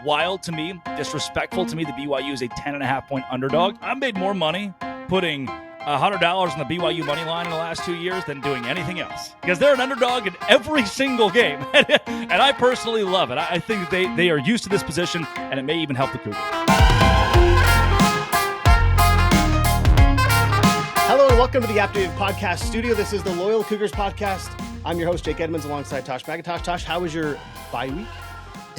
wild to me, disrespectful to me that BYU is a 10.5-point underdog. I've made more money putting $100 on the BYU money line in the last 2 years than doing anything else, because they're an underdog in every single game. And I personally love it. I think they are used to this position, and it may even help the Cougars. Hello and welcome to the Updated Podcast Studio. This is the Loyal Cougars Podcast. I'm your host, Jake Edmonds, alongside Tosh, Mackintosh. Tosh, how was your bye week?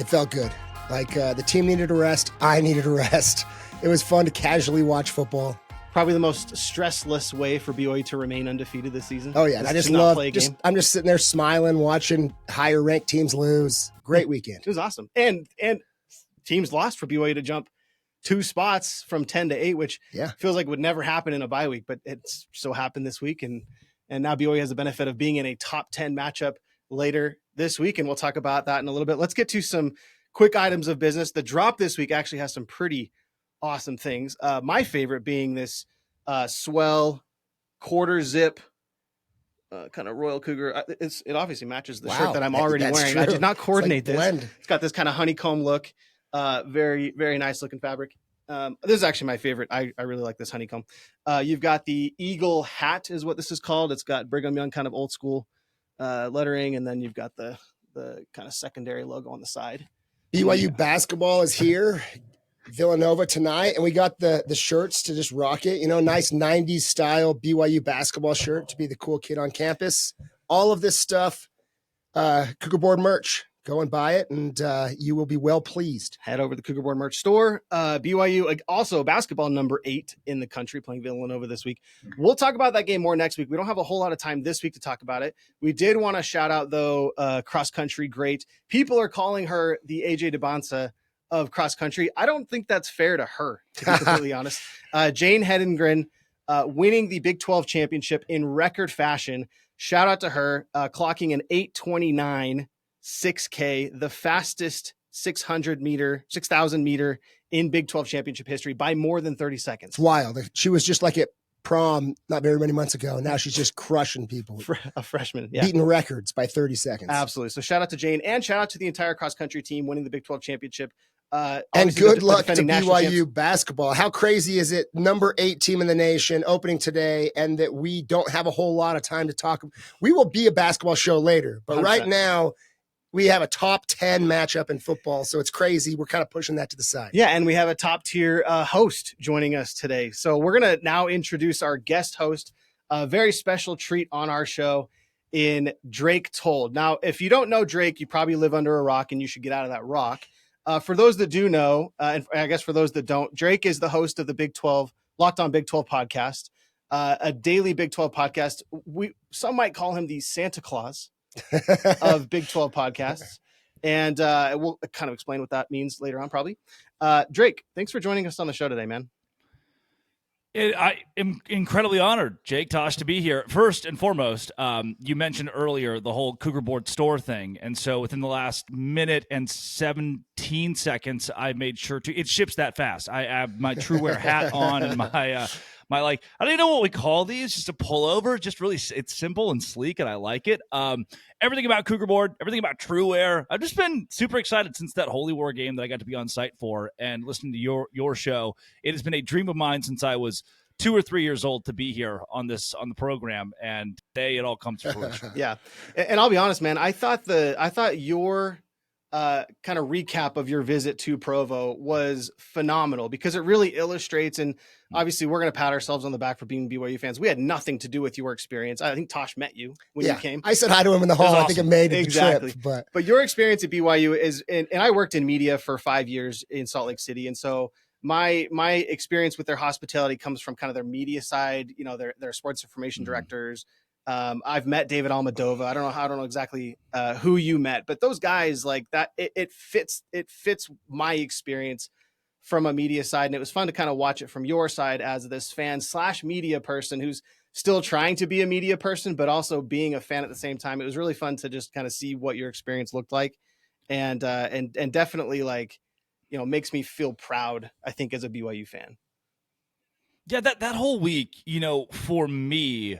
It felt good. Like the team needed a rest. I needed a rest. It was fun to casually watch football. Probably the most stressless way for BYU to remain undefeated this season. Oh, yeah. And I just love I'm just sitting there smiling, watching higher ranked teams lose. Great weekend. It was awesome. And teams lost for BYU to jump 2 spots from 10 to 8, which feels like would never happen in a bye week, but it's so happened this week. And now BYU has the benefit of being in a top 10 matchup later this week. And we'll talk about that in a little bit. Let's get to some quick items of business. The drop this week actually has some pretty awesome things. My favorite being this swell quarter zip kind of Royal Cougar. It obviously matches the shirt that I'm already wearing. True. I did not coordinate this. It's got this kind of honeycomb look. Very, very nice looking fabric. This is actually my favorite. I really like this honeycomb. You've got the eagle hat is what this is called. It's got Brigham Young kind of old school lettering. And then you've got the kind of secondary logo on the side. BYU basketball is here. Villanova tonight, and we got the shirts to just rock it. You know, nice 90s style BYU basketball shirt to be the cool kid on campus. All of this stuff, Cougar Board merch. Go and buy it, and you will be well pleased. Head over to the Cougar Board merch store. BYU, also basketball number 8 in the country, playing Villanova this week. We'll talk about that game more next week. We don't have a whole lot of time this week to talk about it. We did want to shout out, though, cross-country great. People are calling her the AJ DeBonsa of cross country. I don't think that's fair to her, to be completely honest. Jane Hedengren winning the Big 12 championship in record fashion. Shout out to her, clocking an 8:29 6K, the fastest 6,000 meter in Big 12 championship history by more than 30 seconds. It's wild. She was just like at prom not very many months ago. Now she's just crushing people. A freshman, beating records by 30 seconds. Absolutely. So shout out to Jane, and shout out to the entire cross country team winning the Big 12 championship. And good luck to BYU basketball. How crazy is it? Number 8 team in the nation opening today, and that we don't have a whole lot of time to talk. We will be a basketball show later, but 100%. Right now we have a top 10 matchup in football. So it's crazy. We're kind of pushing that to the side. Yeah. And we have a top tier host joining us today. So we're going to now introduce our guest host, a very special treat on our show in Drake Told. Now, if you don't know Drake, you probably live under a rock, and you should get out of that rock. For those that do know, and I guess for those that don't, Drake is the host of the Big 12, LockedOn Big 12 podcast, a daily Big 12 podcast. Some might call him the Santa Claus of Big 12 podcasts. And we'll kind of explain what that means later on, probably. Drake, thanks for joining us on the show today, man. I am incredibly honored, Jake, Tosh, to be here. First and foremost, you mentioned earlier the whole Cougar Board store thing. And so within the last minute and 17 seconds, I made sure to – it ships that fast. I have my True Wear hat on and my I don't even know what we call these, just a pullover. Just really – it's simple and sleek, and I like it. Everything about Cougar Board, everything about True Wear. I've just been super excited since that Holy War game that I got to be on site for, and listening to your show. It has been a dream of mine since I was 2 or 3 years old to be here on the program, and today it all comes to fruition. Yeah, and I'll be honest, man. I thought your kind of recap of your visit to Provo was phenomenal, because it really illustrates, and obviously we're going to pat ourselves on the back for being BYU fans. We had nothing to do with your experience. I think Tosh met you when you came. I said hi to him in the hall. Awesome. I think it made it exactly. Trip, but your experience at BYU is, and I worked in media for 5 years in Salt Lake City, and so my experience with their hospitality comes from kind of their media side. You know, their sports information directors. I've met David Almadova. I don't know exactly who you met, but those guys, like that, it fits my experience from a media side. And it was fun to kind of watch it from your side as this fan / media person who's still trying to be a media person, but also being a fan at the same time. It was really fun to just kind of see what your experience looked like, and definitely, like, you know, makes me feel proud, I think, as a BYU fan. Yeah, that whole week, you know, for me,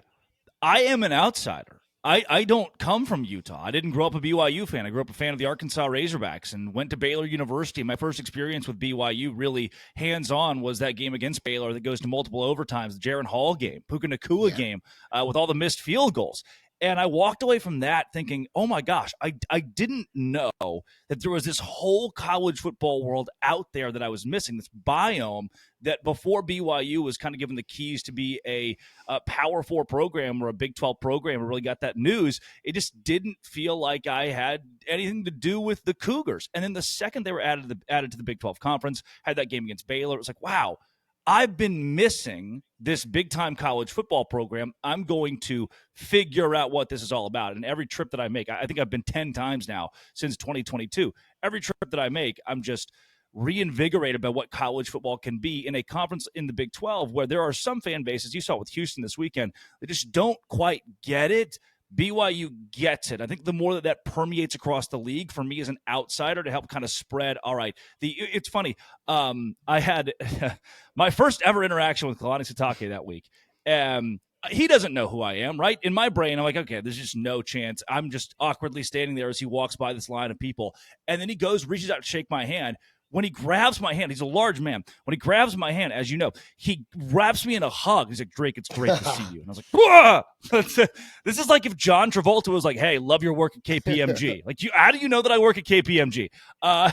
I am an outsider. I don't come from Utah. I didn't grow up a BYU fan. I grew up a fan of the Arkansas Razorbacks and went to Baylor University. My first experience with BYU, really hands-on, was that game against Baylor that goes to multiple overtimes, the Jaron Hall game, Puka Nacua game, with all the missed field goals. And I walked away from that thinking, oh my gosh, I didn't know that there was this whole college football world out there that I was missing, this biome that before BYU was kind of given the keys to be a Power 4 program or a Big 12 program or really got that news. It just didn't feel like I had anything to do with the Cougars. And then the second they were added to the Big 12 conference, had that game against Baylor, it was like, wow, I've been missing this big-time college football program. I'm going to figure out what this is all about. And every trip that I make, I think I've been 10 times now since 2022. Every trip that I make, I'm just reinvigorated by what college football can be in a conference in the Big 12 where there are some fan bases, you saw with Houston this weekend, they just don't quite get it. BYU gets it. I think the more that permeates across the league, for me as an outsider, to help kind of spread. All right, it's funny. I had my first ever interaction with Kalani Sitake that week. He doesn't know who I am, right? In my brain, I'm like, okay, there's just no chance. I'm just awkwardly standing there as he walks by this line of people. And then he reaches out to shake my hand. When he grabs my hand, he's a large man. When he grabs my hand, as you know, he wraps me in a hug. He's like, Drake, it's great to see you. And I was like, whoa! This is like if John Travolta was like, hey, love your work at KPMG. Like, how do you know that I work at KPMG?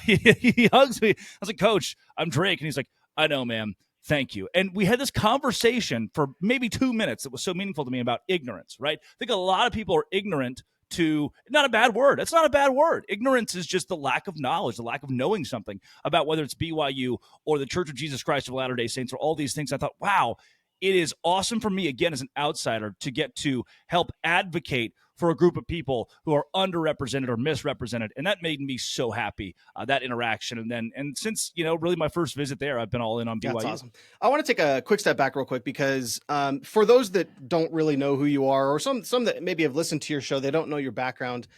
He hugs me. I was like, Coach, I'm Drake. And he's like, I know, man. Thank you. And we had this conversation for maybe 2 minutes that was so meaningful to me about ignorance, right? I think a lot of people are ignorant to, not a bad word. That's not a bad word. Ignorance is just the lack of knowledge, the lack of knowing something about whether it's BYU or the Church of Jesus Christ of Latter-day Saints or all these things. I thought, wow, it is awesome for me, again, as an outsider, to get to help advocate for a group of people who are underrepresented or misrepresented. And that made me so happy, that interaction. And since, really my first visit there, I've been all in on BYU. That's awesome. I want to take a quick step back real quick because for those that don't really know who you are, or some that maybe have listened to your show, they don't know your background.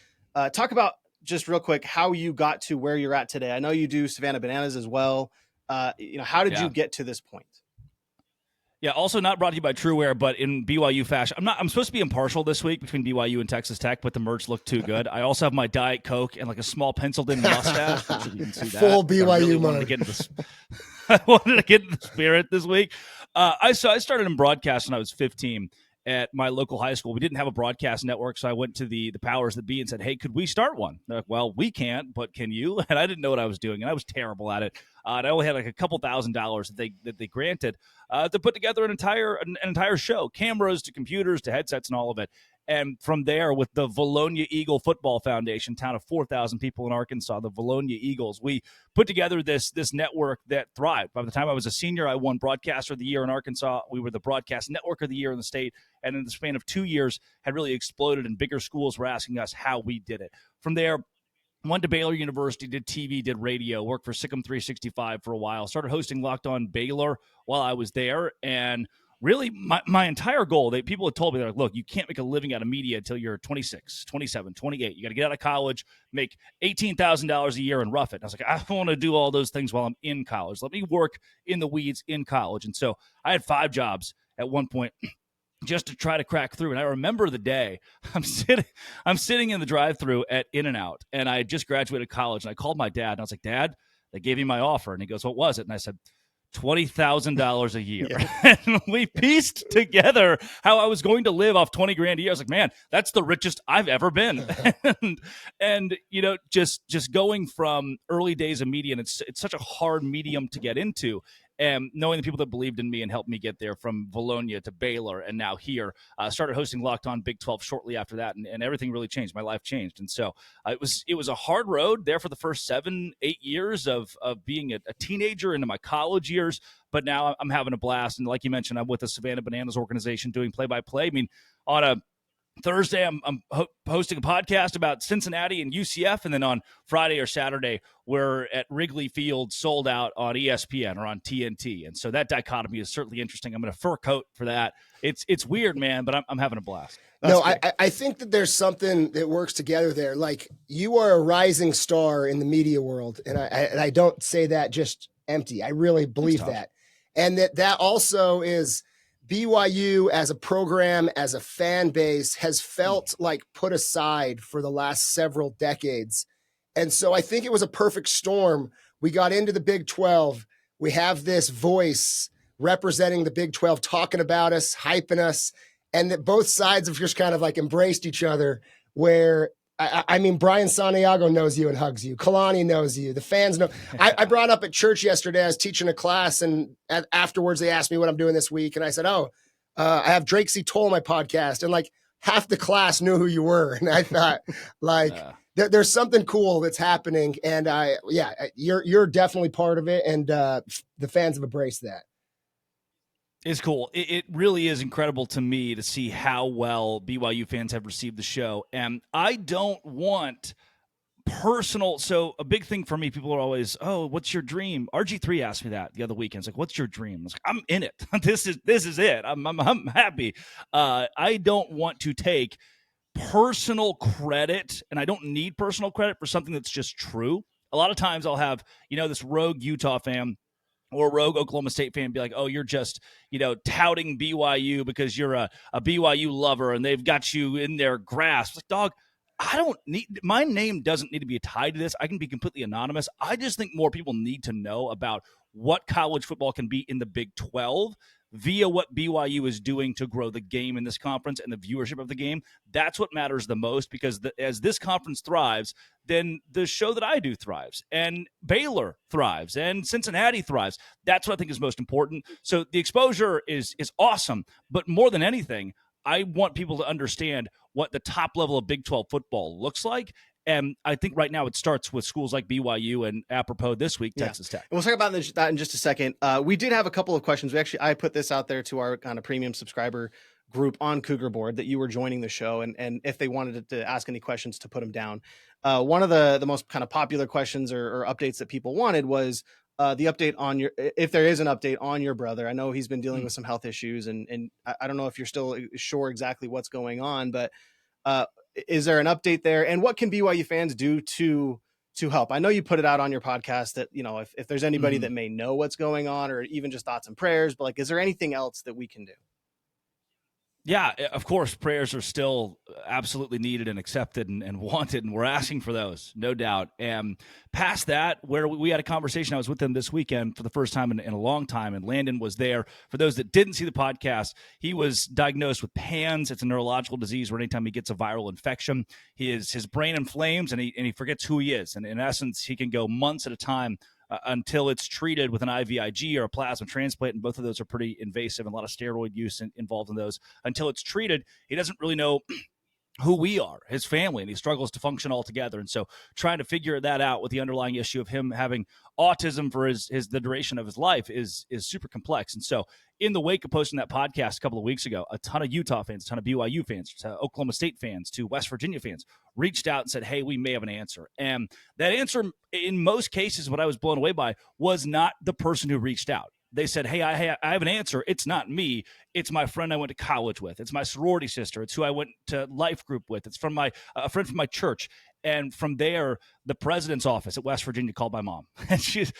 Talk about just real quick how you got to where you're at today. I know you do Savannah Bananas as well. How did you get to this point? Yeah, also not brought to you by TrueWear, but in BYU fashion. I'm supposed to be impartial this week between BYU and Texas Tech, but the merch looked too good. I also have my Diet Coke and like a small penciled-in mustache. You can see that. Full BYU money. I wanted to get in the spirit this week. I started in broadcast when I was 15 at my local high school. We didn't have a broadcast network, so I went to the powers that be and said, hey, could we start one? They're like, well, we can't, but can you? And I didn't know what I was doing, and I was terrible at it. And I only had like a couple $1,000s that they granted to put together an entire show, cameras to computers to headsets and all of it. And from there, with the Valonia Eagle Football Foundation, town of 4,000 people in Arkansas, the Valonia Eagles, we put together this network that thrived. By the time I was a senior, I won Broadcaster of the Year in Arkansas. We were the Broadcast Network of the Year in the state. And in the span of 2 years, had really exploded, and bigger schools were asking us how we did it. From there, went to Baylor University, did TV, did radio, worked for Sikkim 365 for a while, started hosting LockedOn Baylor while I was there, and really my entire goal, people had told me, they're like, look, you can't make a living out of media until you're 26, 27, 28. You got to get out of college, make $18,000 a year and rough it. And I was like, I don't want to do all those things while I'm in college. Let me work in the weeds in college. And so I had 5 jobs at one point just to try to crack through. And I remember the day I'm sitting in the drive-thru at In-N-Out, and I had just graduated college, and I called my dad, and I was like, Dad, they gave me my offer. And he goes, what was it? And I said, $20,000 a year. Yeah. And we pieced together how I was going to live off $20,000 a year. I was like, man, that's the richest I've ever been. and just going from early days of media, and it's such a hard medium to get into. And knowing the people that believed in me and helped me get there, from Valonia to Baylor and now here, started hosting LockedOn Big 12 shortly after that, and everything really changed. My life changed. And so it was a hard road there for the first 7-8 years of being a teenager into my college years. But now I'm having a blast. And like you mentioned, I'm with the Savannah Bananas organization doing play-by-play. I mean, on a Thursday, I'm hosting a podcast about Cincinnati and UCF, and then on Friday or Saturday, we're at Wrigley Field, sold out on ESPN or on TNT. And so that dichotomy is certainly interesting. I'm in a fur coat for that. It's weird, man, but I'm having a blast. I think that there's something that works together there. Like, you are a rising star in the media world, and I don't say that just empty. I really believe that. And that also is BYU as a program, as a fan base, has felt like put aside for the last several decades. And so I think it was a perfect storm. We got into the Big 12. We have this voice representing the Big 12, talking about us, hyping us, and that both sides have just kind of like embraced each other, where I mean, Brian Santiago knows you and hugs you. Kalani knows you. The fans know. I brought up at church yesterday, I was teaching a class, and afterwards they asked me what I'm doing this week. And I said, I have Drake C. Toll on my podcast. And like half the class knew who you were. And I thought like there's something cool that's happening. And you're definitely part of it. And the fans have embraced that. It's cool. It really is incredible to me to see how well BYU fans have received the show. And I don't want personal. So a big thing for me, people are always, oh, what's your dream? RG3 asked me that the other weekend. It's like, what's your dream? I was like, I'm in it. This is it. I'm happy. I don't want to take personal credit, and I don't need personal credit for something that's just true. A lot of times I'll have, this rogue Utah fan or a rogue Oklahoma State fan be like, oh, you're just, touting BYU because you're a BYU lover and they've got you in their grasp. It's like, dog, my name doesn't need to be tied to this. I can be completely anonymous. I just think more people need to know about what college football can be in the Big 12 via what BYU is doing to grow the game in this conference and the viewership of the game. That's what matters the most, because as this conference thrives, then the show that I do thrives, and Baylor thrives, and Cincinnati thrives. That's what I think is most important. So the exposure is awesome, but more than anything, I want people to understand what the top level of Big 12 football looks like. And I think right now it starts with schools like BYU and, apropos this week, Texas Tech. And we'll talk about that in just a second. We did have a couple of questions. I put this out there to our kind of premium subscriber group on Cougar Board that you were joining the show, and if they wanted to ask any questions, to put them down. One of the most kind of popular questions or updates that people wanted was the update on if there is an update on your brother. I know he's been dealing with some health issues, and I don't know if you're still sure exactly what's going on, but is there an update there? And what can BYU fans do to help? I know you put it out on your podcast that, if there's anybody that may know what's going on, or even just thoughts and prayers, but like, is there anything else that we can do? Yeah, of course, prayers are still absolutely needed and accepted and wanted, and we're asking for those, no doubt. And past that, where we had a conversation, I was with them this weekend for the first time in a long time, and Landon was there. For those that didn't see the podcast, he was diagnosed with PANS. It's a neurological disease where anytime he gets a viral infection, his brain inflames and he forgets who he is. And in essence, he can go months at a time until it's treated with an IVIG or a plasma transplant, and both of those are pretty invasive and a lot of steroid use involved in those. Until it's treated, he doesn't really know who we are, his family, and he struggles to function altogether. And so trying to figure that out with the underlying issue of him having autism for the duration of his life is super complex. And so in the wake of posting that podcast a couple of weeks ago, a ton of Utah fans, a ton of BYU fans, to Oklahoma State fans, to West Virginia fans reached out and said, hey, we may have an answer. And that answer, in most cases, what I was blown away by was not the person who reached out. They said, hey, I have an answer. It's not me. It's my friend I went to college with. It's my sorority sister. It's who I went to life group with. It's from a friend from my church. And from there, the president's office at West Virginia called my mom. And she's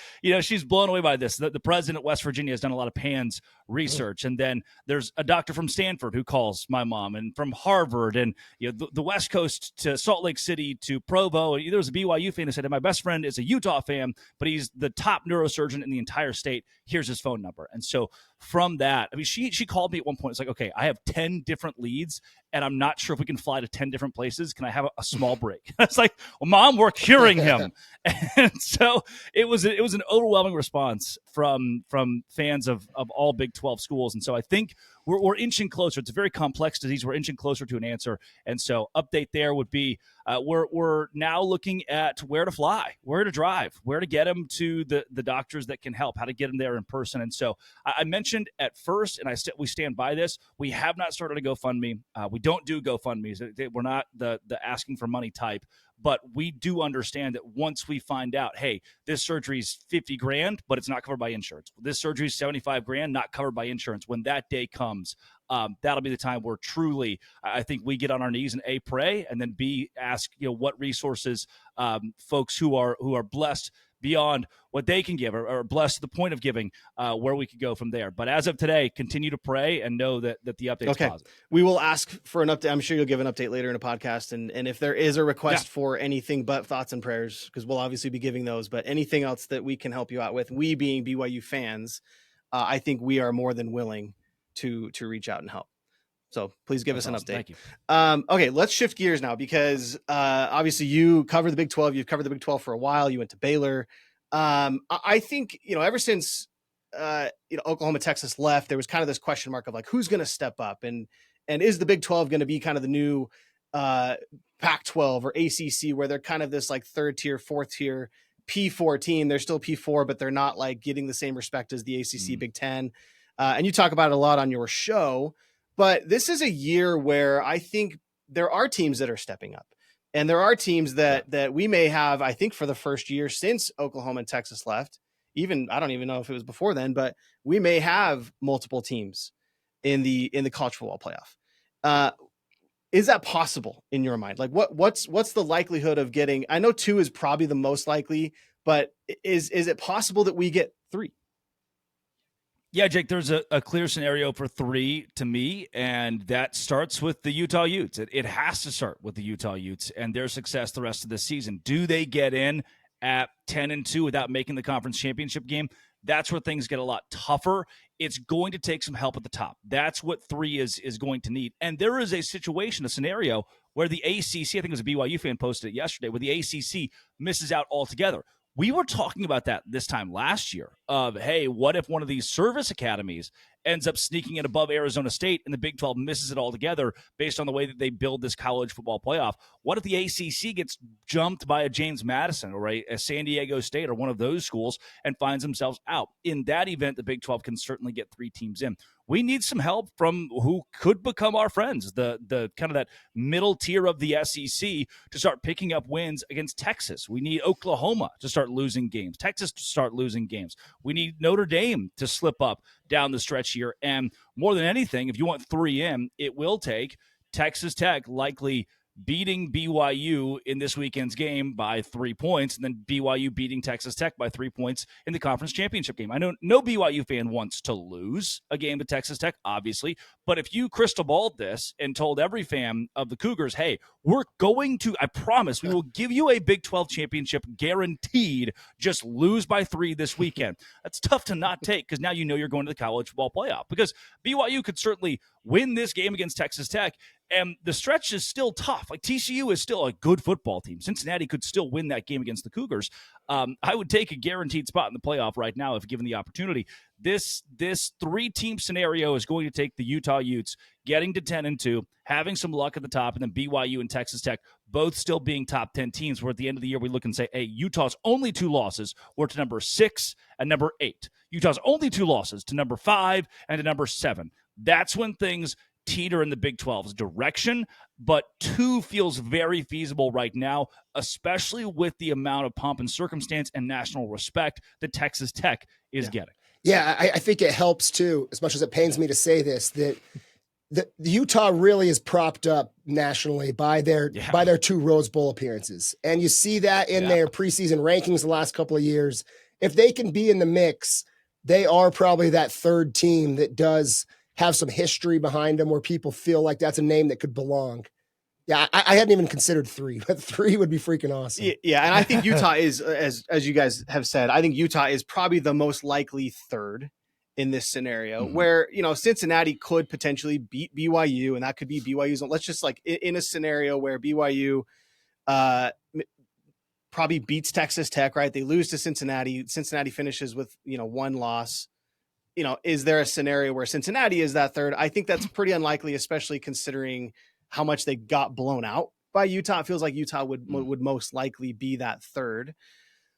blown away by this. The president at West Virginia has done a lot of PANS research. And then there's a doctor from Stanford who calls my mom, and from Harvard, and the West Coast to Salt Lake City to Provo. And there was a BYU fan who said, my best friend is a Utah fan, but he's the top neurosurgeon in the entire state. Here's his phone number. And so from that, I mean, she called me at one point. It's like, okay, I have 10 different leads, and I'm not sure if we can fly to 10 different places. Can I have a small break? It's like, well, Mom, we're curing him. And so it was an overwhelming response from fans of all Big 12 schools. And so I think we're inching closer. It's a very complex disease. We're inching closer to an answer. And so update there would be we're now looking at where to fly, where to drive, where to get them to the doctors that can help, how to get them there in person. And so I mentioned at first, and we stand by this, we have not started a GoFundMe. We don't do GoFundMes. We're not the asking for money type. But we do understand that once we find out, hey, this surgery is $50,000, but it's not covered by insurance. This surgery is $75,000, not covered by insurance. When that day comes, that'll be the time where truly, I think we get on our knees and A, pray, and then B, ask, what resources folks who are blessed beyond what they can give or blessed to the point of giving where we could go from there. But as of today, continue to pray and know that the update's positive. We will ask for an update. I'm sure you'll give an update later in a podcast. And if there is a request for anything but thoughts and prayers, because we'll obviously be giving those, but anything else that we can help you out with, we being BYU fans, I think we are more than willing to reach out and help. So please give us an update. Thank you. Okay, let's shift gears now, because obviously you cover the Big 12. You've covered the Big 12 for a while. You went to Baylor. I think, ever since Oklahoma, Texas left, there was kind of this question mark of like, who's going to step up, and is the Big 12 going to be kind of the new Pac-12 or ACC, where they're kind of this like third tier, fourth tier P4 team. They're still P4, but they're not like getting the same respect as the ACC Big 10. And you talk about it a lot on your show, but this is a year where I think there are teams that are stepping up, and there are teams that we may have, I think for the first year since Oklahoma and Texas left, I don't even know if it was before then, but we may have multiple teams in the college football playoff. Is that possible in your mind? Like what's the likelihood of getting, I know 2 is probably the most likely, but is it possible that we get 3? Yeah, Jake, there's a clear scenario for 3 to me, and that starts with the Utah Utes. It has to start with the Utah Utes and their success the rest of the season. Do they get in at 10-2 without making the conference championship game? That's where things get a lot tougher. It's going to take some help at the top. That's what 3 is going to need. And there is a scenario where the ACC, I think it was a BYU fan posted it yesterday, where the ACC misses out altogether. We were talking about that this time last year of, hey, what if one of these service academies ends up sneaking in above Arizona State and the Big 12 misses it altogether based on the way that they build this college football playoff? What if the ACC gets jumped by a James Madison or a San Diego State or one of those schools and finds themselves out? In that event, the Big 12 can certainly get 3 teams in. We need some help from who could become our friends, the kind of that middle tier of the SEC, to start picking up wins against Texas. We need Oklahoma to start losing games, Texas to start losing games. We need Notre Dame to slip up down the stretch here. And more than anything, if you want 3 in, it will take Texas Tech likely beating BYU in this weekend's game by 3 points, and then BYU beating Texas Tech by 3 points in the conference championship game. I know no BYU fan wants to lose a game to Texas Tech, obviously, but if you crystal balled this and told every fan of the Cougars, hey, we're going to, I promise, we will give you a Big 12 championship guaranteed, just lose by 3 this weekend. That's tough to not take, because now you know you're going to the college football playoff, because BYU could certainly win this game against Texas Tech, and the stretch is still tough. Like, TCU is still a good football team. Cincinnati could still win that game against the Cougars. I would take a guaranteed spot in the playoff right now if given the opportunity. This 3-team scenario is going to take the Utah Utes getting to 10-2, having some luck at the top, and then BYU and Texas Tech both still being top 10 teams, where at the end of the year we look and say, hey, Utah's only 2 losses were to number 6 and number 8. Utah's only 2 losses to number 5 and to number 7. That's when things teeter in the Big 12's direction, but 2 feels very feasible right now, especially with the amount of pomp and circumstance and national respect that Texas Tech is getting. Yeah, I think it helps too, as much as it pains me to say this, that the Utah really is propped up nationally by their 2 Rose Bowl appearances. And you see that in their preseason rankings the last couple of years. If they can be in the mix, they are probably that 3rd team that does have some history behind them, where people feel like that's a name that could belong. Yeah, I hadn't even considered 3, but 3 would be freaking awesome. Yeah, and I think Utah is, as you guys have said, I think Utah is probably the most likely 3rd in this scenario, where, Cincinnati could potentially beat BYU, and that could be BYU's. Let's just like in a scenario where BYU probably beats Texas Tech, right? They lose to Cincinnati. Cincinnati finishes with, 1 loss. Is there a scenario where Cincinnati is that 3rd? I think that's pretty unlikely, especially considering how much they got blown out by Utah. It feels like Utah would most likely be that 3rd.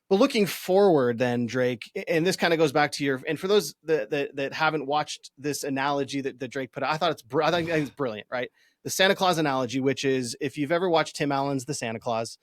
But looking forward then, Drake, and this kind of goes back to and for those that haven't watched this analogy that Drake put out, I think it's brilliant, right? The Santa Claus analogy, which is, if you've ever watched Tim Allen's The Santa Claus,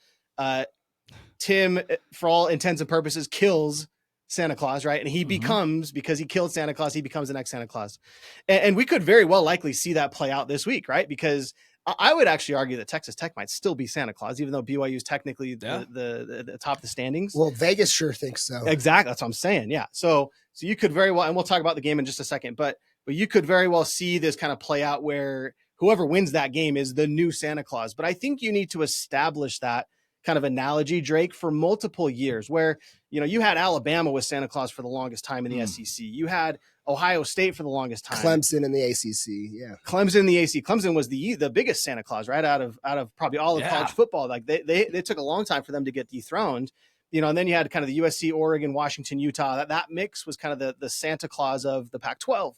Tim, for all intents and purposes, kills Santa Claus, right? And he becomes, because he killed Santa Claus, he becomes the next Santa Claus. And we could very well likely see that play out this week, right? Because I would actually argue that Texas Tech might still be Santa Claus, even though BYU is technically the top of the standings. Well, Vegas sure thinks so. Exactly. That's what I'm saying. Yeah. So you could very well, and we'll talk about the game in just a second, but you could very well see this kind of play out where whoever wins that game is the new Santa Claus. But I think you need to establish that kind of analogy, Drake, for multiple years where, you had Alabama with Santa Claus for the longest time in the SEC. You had Ohio State for the longest time. Clemson in the ACC. Yeah. Clemson in the ACC. Clemson was the biggest Santa Claus, right? Out of probably all of college football. Like they took a long time for them to get dethroned, and then you had kind of the USC, Oregon, Washington, Utah. That mix was kind of the Santa Claus of the Pac-12.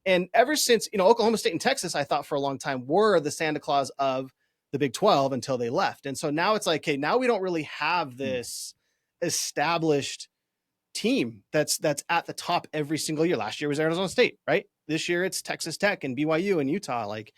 And ever since, Oklahoma State and Texas, I thought for a long time were the Santa Claus of the Big 12 until they left. And so now it's like, hey, now we don't really have this established team that's at the top every single year. Last year was Arizona State, right? This year it's Texas Tech and BYU and Utah. Like,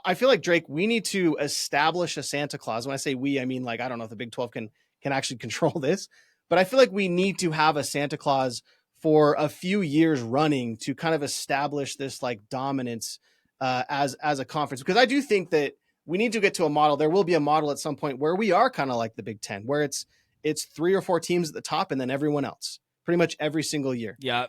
I feel like, Drake, we need to establish a Santa Claus. When I say we, I mean, like, I don't know if the Big 12 can actually control this, but I feel like we need to have a Santa Claus for a few years running to kind of establish this like dominance as a conference. Because I do think that we need to get to a model. There will be a model at some point where we are kind of like the Big Ten, where it's 3 or 4 teams at the top and then everyone else pretty much every single year. Yeah.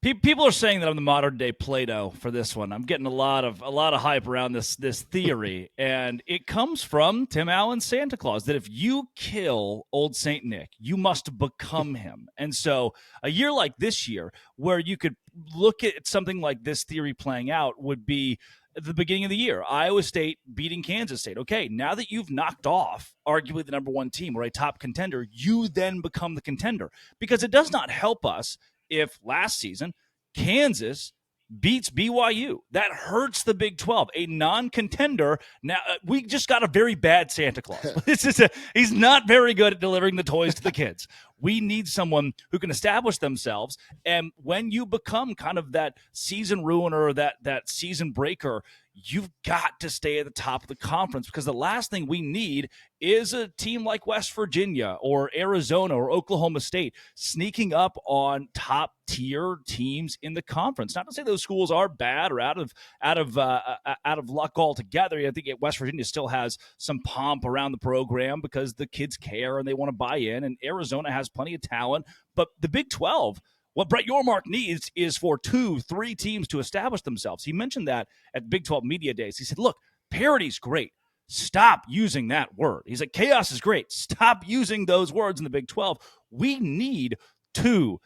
People are saying that I'm the modern day Plato for this one. I'm getting a lot of hype around this theory, and it comes from Tim Allen's Santa Claus, that if you kill old Saint Nick, you must become him. And so a year like this year, where you could look at something like this theory playing out, would be at the beginning of the year, Iowa State beating Kansas State. Okay, now that you've knocked off arguably the number one team or a top contender, you then become the contender, because it does not help us if last season Kansas beats BYU. That hurts the Big 12, a non-contender. Now, we just got a very bad Santa Claus. He's not very good at delivering the toys to the kids. We need someone who can establish themselves. And when you become kind of that season ruiner or that season breaker, you've got to stay at the top of the conference, because the last thing we need is a team like West Virginia or Arizona or Oklahoma State sneaking up on top tier teams in the conference. Not to say those schools are bad or out of luck altogether. I think West Virginia still has some pomp around the program because the kids care and they want to buy in, and Arizona has plenty of talent. But the Big 12, what Brett Yormark needs is for 2-3 teams to establish themselves. He mentioned that at Big 12 Media Days. He said, look, parity's great. Stop using that word. He's like, chaos is great. Stop using those words in the Big 12. We need 2-3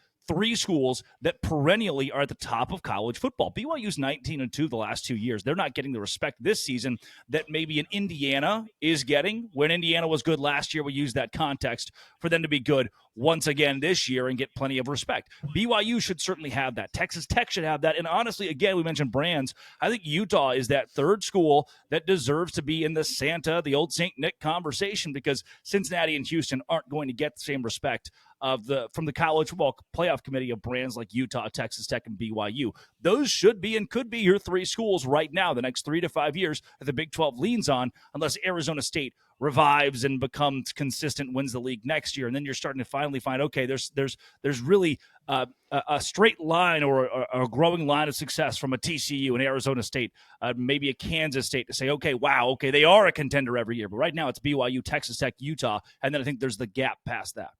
schools that perennially are at the top of college football. BYU's 19-2 the last 2 years. They're not getting the respect this season that maybe an Indiana is getting. When Indiana was good last year, we used that context for them to be good once again this year and get plenty of respect. BYU should certainly have that. Texas Tech should have that. And honestly, again, we mentioned brands. I think Utah is that third school that deserves to be in the Santa, the old St. Nick conversation, because Cincinnati and Houston aren't going to get the same respect from the college football playoff committee of brands like Utah, Texas Tech, and BYU. Those should be and could be your 3 schools right now, the next 3 to 5 years that the Big 12 leans on, unless Arizona State revives and becomes consistent, wins the league next year. And then you're starting to finally find, okay, there's really a straight line or a growing line of success from a TCU, an Arizona State, maybe a Kansas State, to say, okay, wow, okay, they are a contender every year. But right now it's BYU, Texas Tech, Utah, and then I think there's the gap past that.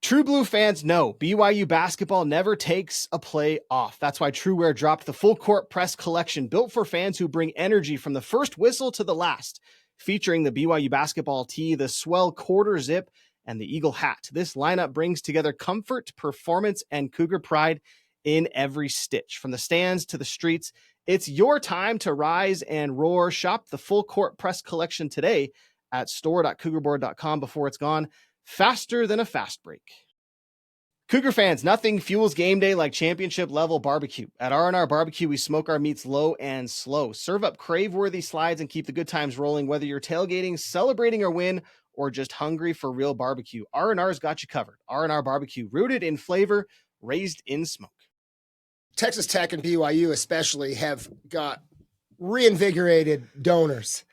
True Blue fans know BYU basketball never takes a play off. That's why True Wear dropped the full court press collection, built for fans who bring energy from the first whistle to the last, featuring the BYU basketball tee, the swell quarter zip, and the Eagle hat. This lineup brings together comfort, performance, and Cougar pride in every stitch. From the stands to the streets, it's your time to rise and roar. Shop the full court press collection today at store.cougarboard.com before it's gone faster than a fast break. Cougar fans, nothing fuels game day like championship level barbecue. At R&R Barbecue, we smoke our meats low and slow. Serve up crave-worthy slides and keep the good times rolling, whether you're tailgating, celebrating a win, or just hungry for real barbecue. R&R's got you covered. R&R Barbecue, rooted in flavor, raised in smoke. Texas Tech and BYU especially have got reinvigorated donors.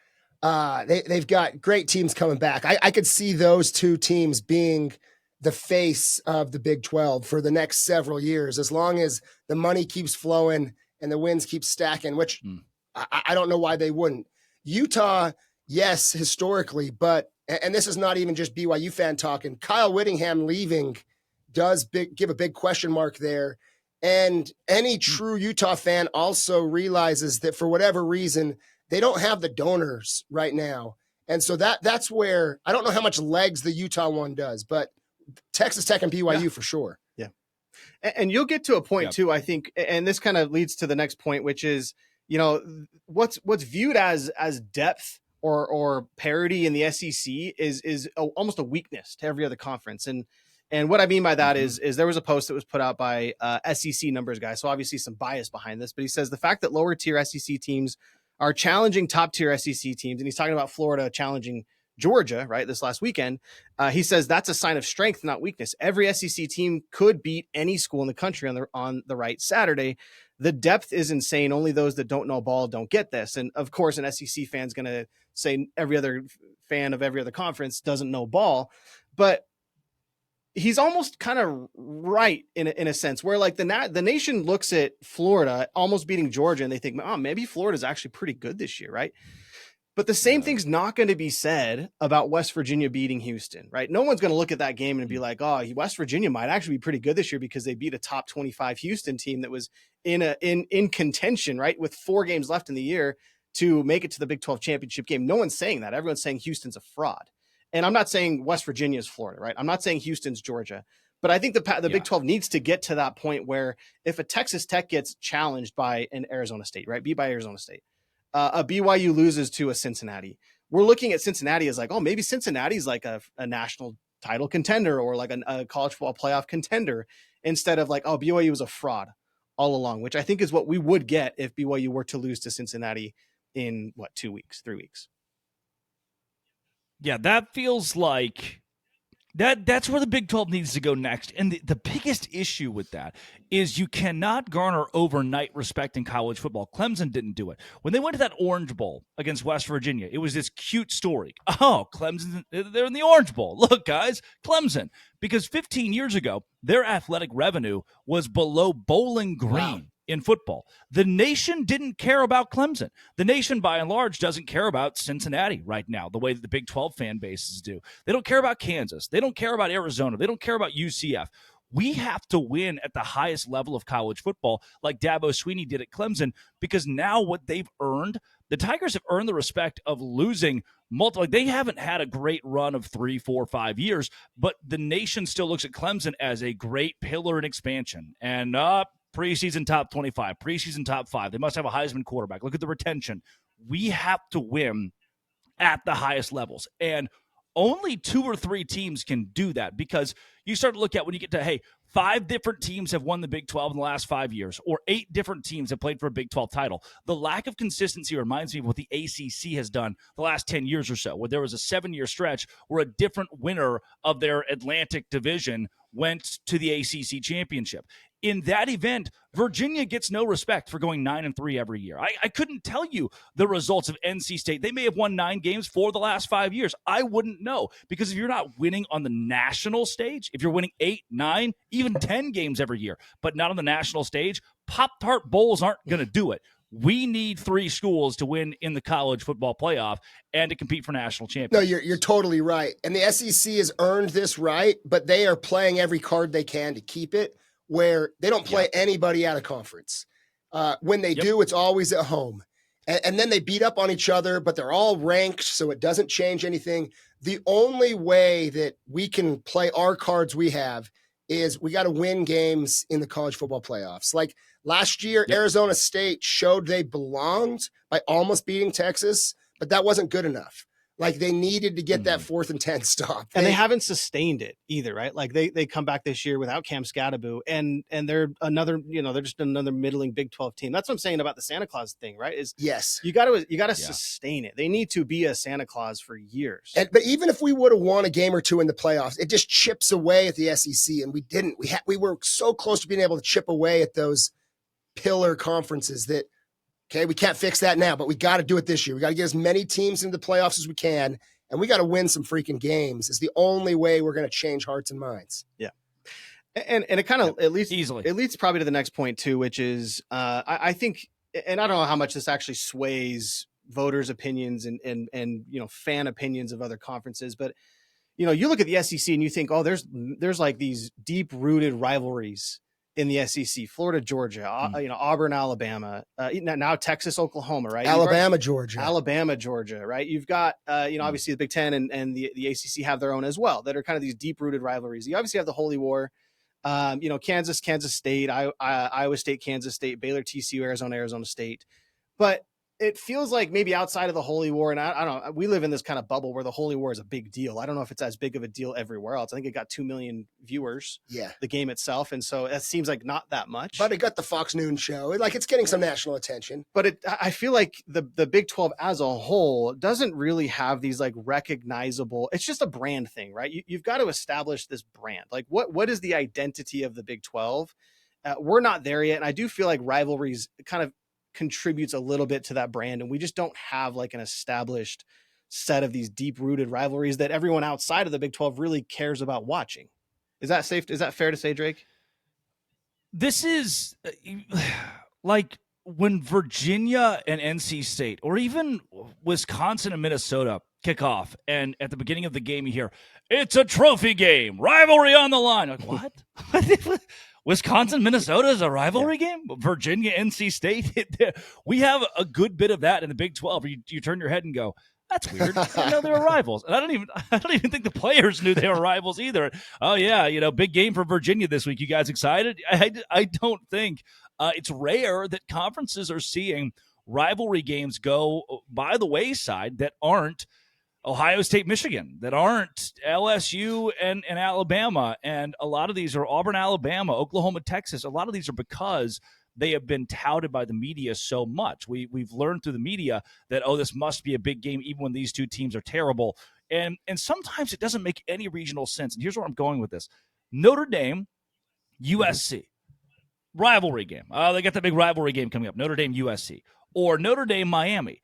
They've got great teams coming back. I could see those 2 teams being the face of the Big 12 for the next several years, as long as the money keeps flowing and the wins keep stacking, which I don't know why they wouldn't. Utah, yes, historically, but, and this is not even just BYU fan talking, Kyle Whittingham leaving does give a big question mark there. And any true Utah fan also realizes that for whatever reason, they don't have the donors right now. And so that's where, I don't know how much legs the Utah one does, but Texas Tech and BYU for sure. Yeah. And you'll get to a point too, I think, and this kind of leads to the next point, which is, what's viewed as depth or parity in the SEC is almost a weakness to every other conference. And what I mean by that is there was a post that was put out by SEC numbers guy. So obviously some bias behind this, but he says the fact that lower tier SEC teams are challenging top tier SEC teams, and he's talking about Florida challenging Georgia, right, this last weekend. He says that's a sign of strength, not weakness. Every SEC team could beat any school in the country on the right Saturday. The depth is insane. Only those that don't know ball don't get this. And of course, an SEC fan's going to say every other fan of every other conference doesn't know ball, but he's almost kind of right in a sense where like the nation looks at Florida almost beating Georgia and they think, oh, maybe Florida's actually pretty good this year, right? But the same thing's not going to be said about West Virginia beating Houston, right? No one's going to look at that game and be like, oh, West Virginia might actually be pretty good this year because they beat a top 25 Houston team that was in contention, right, with 4 games left in the year to make it to the Big 12 championship game. No one's saying that. Everyone's saying Houston's a fraud. And I'm not saying West Virginia is Florida, right? I'm not saying Houston's Georgia. But I think the Big 12 needs to get to that point where if a Texas Tech gets challenged by an Arizona State, right, beat by Arizona State, a BYU loses to a Cincinnati, we're looking at Cincinnati as like, oh, maybe Cincinnati's like a national title contender or like a college football playoff contender instead of like, oh, BYU was a fraud all along, which I think is what we would get if BYU were to lose to Cincinnati in 2 weeks, 3 weeks. Yeah, that feels like that's where the Big 12 needs to go next. And the biggest issue with that is you cannot garner overnight respect in college football. Clemson didn't do it. When they went to that Orange Bowl against West Virginia, it was this cute story. Oh, Clemson, they're in the Orange Bowl. Look, guys, Clemson. Because 15 years ago, their athletic revenue was below Bowling Green. In football. The nation didn't care about Clemson. The nation, by and large, doesn't care about Cincinnati right now, the way that the Big 12 fan bases do. They don't care about Kansas. They don't care about Arizona. They don't care about UCF. We have to win at the highest level of college football like Dabo Swinney did at Clemson, because now what they've earned, the Tigers have earned the respect of losing multiple. Like, they haven't had a great run of 3, 4, 5 years, but the nation still looks at Clemson as a great pillar in expansion. And preseason top 25, preseason top 5. They must have a Heisman quarterback. Look at the retention. We have to win at the highest levels. And only 2 or 3 teams can do that, because you start to look at when you get to, hey, 5 different teams have won the Big 12 in the last 5 years, or 8 different teams have played for a Big 12 title. The lack of consistency reminds me of what the ACC has done the last 10 years or so, where there was a 7-year stretch where a different winner of their Atlantic division went to the ACC championship. In that event, Virginia gets no respect for going 9-3 every year. I couldn't tell you the results of NC State. They may have won 9 games for the last 5 years. I wouldn't know, because if you're not winning on the national stage, if you're winning 8, 9, even 10 games every year, but not on the national stage, Pop-Tart Bowls aren't going to do it. We need 3 schools to win in the college football playoff and to compete for national championships. No, you're totally right. And the SEC has earned this right, but they are playing every card they can to keep it, where they don't play anybody out of conference. When they do, it's always at home. And then they beat up on each other, but they're all ranked, so it doesn't change anything. The only way that we can play our cards we have is we got to win games in the college football playoffs. Like last year, Arizona State showed they belonged by almost beating Texas, but that wasn't good enough. Like, they needed to get that 4th and 10 stop. And they haven't sustained it either, right? Like they come back this year without Cam Scadaboo, and they're another, they're just another middling Big 12 team. That's what I'm saying about the Santa Claus thing, right? Is yes, you got to sustain it. They need to be a Santa Claus for years. But even if we would have won a game or 2 in the playoffs, it just chips away at the SEC, and we didn't. We were so close to being able to chip away at those pillar conferences that, okay, we can't fix that now, but we got to do it this year. We got to get as many teams into the playoffs as we can, and we got to win some freaking games. Is the only way we're going to change hearts and minds. Yeah. And it kind of at least easily. It leads probably to the next point too, which is I think and I don't know how much this actually sways voters' opinions and fan opinions of other conferences, but you look at the SEC and you think, oh, there's like these deep rooted rivalries in the SEC: Florida, Georgia, Auburn, Alabama, now Texas, Oklahoma, right? Alabama, Georgia, right? You've got obviously the Big Ten and the ACC have their own as well that are kind of these deep rooted rivalries. You obviously have the Holy War. Kansas State, Iowa State, Kansas State, Baylor, TCU, Arizona State. But it feels like maybe outside of the Holy War, and I don't know, we live in this kind of bubble where the Holy War is a big deal. I don't know if it's as big of a deal everywhere else. I think it got 2 million viewers, the game itself. And so it seems like not that much. But it got the Fox Noon show. Like, it's getting some national attention. But I feel like the Big 12 as a whole doesn't really have these like recognizable, it's just a brand thing, right? You've got to establish this brand. Like what is the identity of the Big 12? We're not there yet. And I do feel like rivalries kind of contributes a little bit to that brand, and we just don't have like an established set of these deep rooted rivalries that everyone outside of the Big 12 really cares about watching. Is that fair to say, Drake? This is like when Virginia and NC State, or even Wisconsin and Minnesota kick off, and at the beginning of the game you hear, it's a trophy game, rivalry on the line. Like, what? Wisconsin, Minnesota is a rivalry game? Virginia, NC State? We have a good bit of that in the Big 12. You turn your head and go, that's weird. I know they were rivals. And I don't even think the players knew they were rivals either. Oh, yeah, big game for Virginia this week. You guys excited? I don't think. It's rare that conferences are seeing rivalry games go by the wayside that aren't Ohio State, Michigan, that aren't LSU and Alabama. And a lot of these are Auburn, Alabama, Oklahoma, Texas. A lot of these are because they have been touted by the media so much. We've learned through the media that, this must be a big game even when these two teams are terrible. And sometimes it doesn't make any regional sense. And here's where I'm going with this. Notre Dame, USC, rivalry game. They got the big rivalry game coming up, Notre Dame, USC. Or Notre Dame, Miami.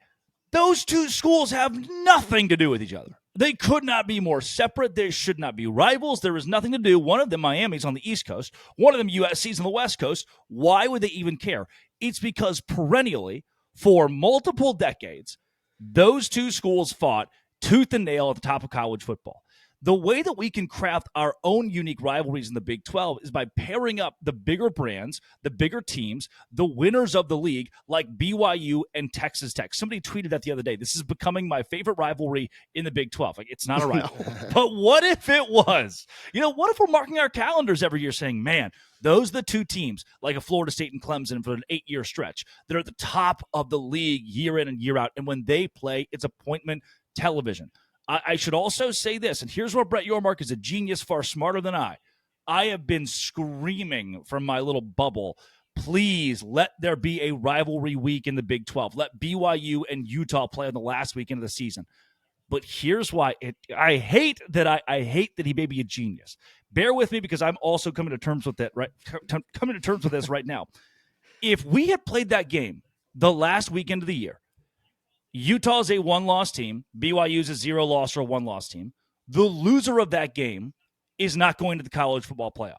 Those two schools have nothing to do with each other. They could not be more separate. They should not be rivals. There is nothing to do. One of them, Miami's on the East Coast. One of them, USC's on the West Coast. Why would they even care? It's because perennially, for multiple decades, those two schools fought tooth and nail at the top of college football. The way that we can craft our own unique rivalries in the Big 12 is by pairing up the bigger brands, the bigger teams, the winners of the league, like BYU and Texas Tech. Somebody tweeted that the other day. This is becoming my favorite rivalry in the Big 12. Like, it's not a rivalry. But what if it was? What if we're marking our calendars every year saying, man, those are the two teams, like a Florida State and Clemson for an 8-year stretch, that are at the top of the league year in and year out. And when they play, it's appointment television. I should also say this, and here's where Brett Yormark is a genius, far smarter than I. I have been screaming from my little bubble, please let there be a rivalry week in the Big 12. Let BYU and Utah play on the last weekend of the season. But here's why. I hate that he may be a genius. Bear with me because I'm also coming to terms with it, right? Coming to terms with this right now. If we had played that game the last weekend of the year, Utah's a 1-loss team. BYU's a 0-loss or a 1-loss team. The loser of that game is not going to the college football playoff.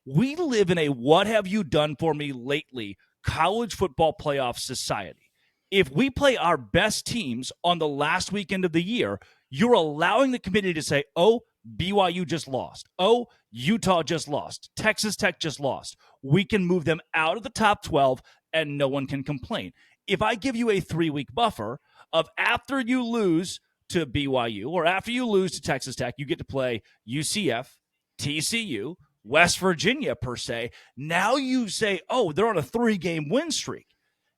We live in a what have you done for me lately college football playoff society. If we play our best teams on the last weekend of the year, you're allowing the committee to say, BYU just lost. Utah just lost. Texas Tech just lost. We can move them out of the top 12 and no one can complain. If I give you a 3-week buffer of after you lose to BYU or after you lose to Texas Tech, you get to play UCF, TCU, West Virginia per se. Now you say, they're on a 3-game win streak.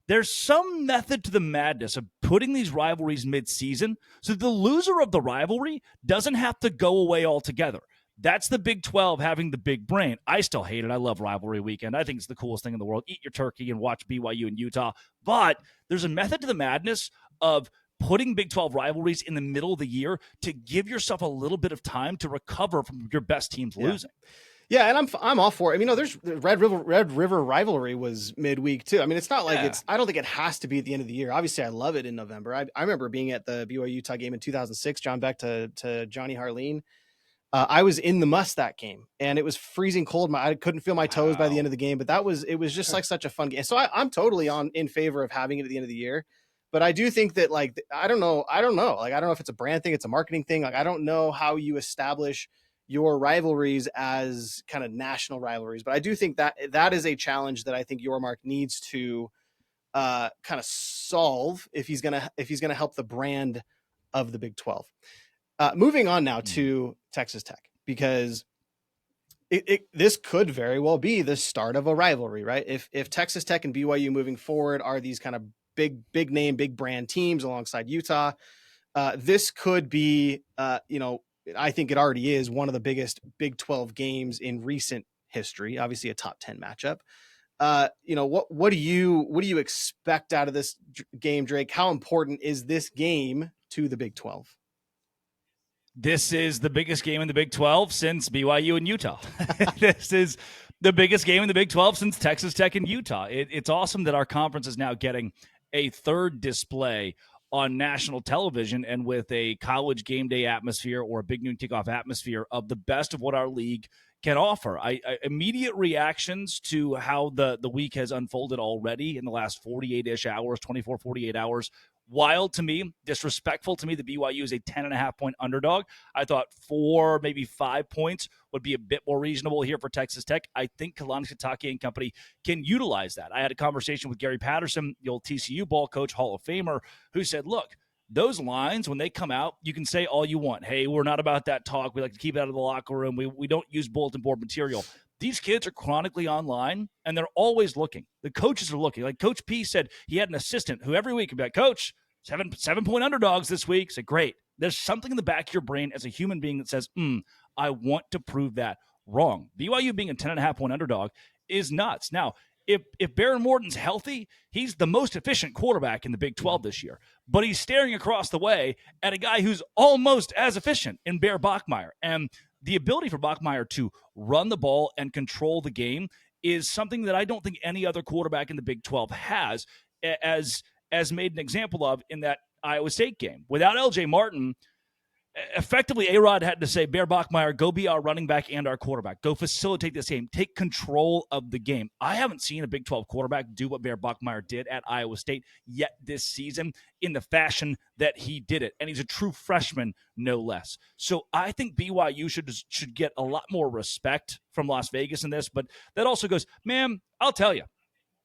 There's some method to the madness of putting these rivalries mid-season so the loser of the rivalry doesn't have to go away altogether. That's the Big 12 having the big brain. I still hate it. I love rivalry weekend. I think it's the coolest thing in the world. Eat your turkey and watch BYU and Utah. But there's a method to the madness of putting Big 12 rivalries in the middle of the year to give yourself a little bit of time to recover from your best teams losing. Yeah, and I'm all for it. I mean, there's Red River rivalry was midweek too. I mean, it's not like I don't think it has to be at the end of the year. Obviously, I love it in November. I remember being at the BYU Utah game in 2006. John Beck to Johnny Harleen. I was in the must that game, and it was freezing cold. I couldn't feel my toes by the end of the game, but it was just like such a fun game. So I'm totally in favor of having it at the end of the year. But I do think that, like, I don't know. Like, I don't know if it's a brand thing, it's a marketing thing. Like, I don't know how you establish your rivalries as kind of national rivalries, but I do think that is a challenge that I think Yormark needs to kind of solve if he's gonna help the brand of the Big 12. Moving on now to Texas Tech, because this could very well be the start of a rivalry, right? If Texas Tech and BYU moving forward are these kind of big name, big brand teams alongside Utah, this could be, I think it already is one of the biggest Big 12 games in recent history. Obviously, a top 10 matchup. What do you expect out of this game, Drake? How important is this game to the Big 12? This is the biggest game in the Big 12 since BYU and Utah. This is the biggest game in the Big 12 since Texas Tech and Utah. It's awesome that our conference is now getting a third display on national television, and with a college game day atmosphere or a big noon kickoff atmosphere of the best of what our league can offer. Immediate reactions to how the week has unfolded already in the last 48-ish hours, 24, 48 hours. Wild to me, disrespectful to me. The BYU is a 10.5 point underdog. I thought 4, maybe 5 points would be a bit more reasonable here for Texas Tech. I think Kalani Sitake and company can utilize that. I had a conversation with Gary Patterson, the old TCU ball coach, Hall of Famer, who said, look, those lines, when they come out, you can say all you want. Hey, we're not about that talk. We like to keep it out of the locker room. We don't use bulletin board material. These kids are chronically online, and they're always looking. The coaches are looking. Like Coach P said, he had an assistant who every week would be like, Coach, 7-point underdogs this week. I said, great. There's something in the back of your brain as a human being that says, I want to prove that wrong. BYU being a 10.5 point underdog is nuts. Now, if Baron Morton's healthy, he's the most efficient quarterback in the Big 12 this year. But he's staring across the way at a guy who's almost as efficient in Bear Bachmeier. And the ability for Bachmeier to run the ball and control the game is something that I don't think any other quarterback in the Big 12 has, as made an example of in that Iowa State game. Without L.J. Martin, effectively, A-Rod had to say, Bear Bachmeier, go be our running back and our quarterback. Go facilitate this game. Take control of the game. I haven't seen a Big 12 quarterback do what Bear Bachmeier did at Iowa State yet this season in the fashion that he did it. And he's a true freshman, no less. So I think BYU should get a lot more respect from Las Vegas in this. But that also goes, man, I'll tell you,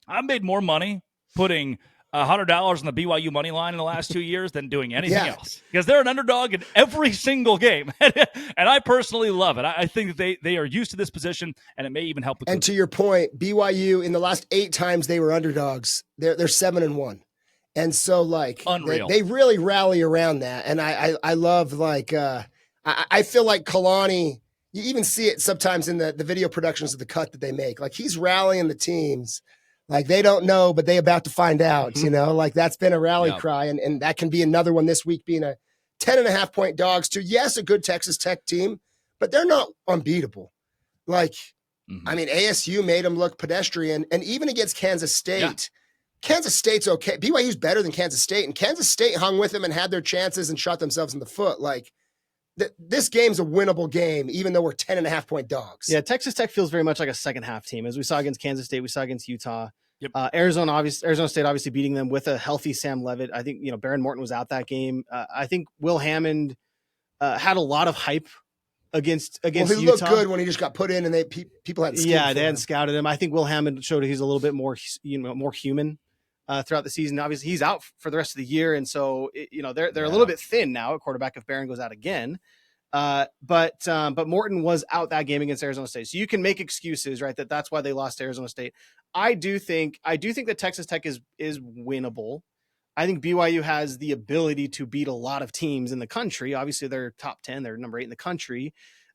I've made more money putting $100 on the BYU money line in the last 2 years than doing anything else, because they're an underdog in every single game. And I personally love it. I think that they are used to this position, and it may even help. And to your point, BYU in the last 8 times they were underdogs, they're 7-1. And so like they really rally around that. And I love like, I feel like Kalani, you even see it sometimes in the video productions of the cut that they make. Like he's rallying the teams. Like they don't know, but they about to find out, like that's been a rally cry. And that can be another one this week, being a 10.5 point dogs to, yes, a good Texas Tech team, but they're not unbeatable. Like, I mean, ASU made them look pedestrian, and even against Kansas State, Kansas State's okay. BYU's better than Kansas State, and Kansas State hung with them and had their chances and shot themselves in the foot. Like this game's a winnable game, even though we're 10.5 point dogs. Yeah, Texas Tech feels very much like a second half team, as we saw against Kansas State, we saw against Utah. Arizona State obviously beating them with a healthy Sam Leavitt. I think Baron Morton was out that game. I think Will Hammond had a lot of hype against he Utah. Looked good when he just got put in, and people had they hadn't scouted him. I think Will Hammond showed he's a little bit more more human throughout the season. Obviously, he's out for the rest of the year, and so they're a little bit thin now at quarterback if Barron goes out again. But Morton was out that game against Arizona State, so you can make excuses, right? That's why they lost to Arizona State. I do think that Texas Tech is winnable. I think BYU has the ability to beat a lot of teams in the country. Obviously, they're top 10, they're number 8 in the country.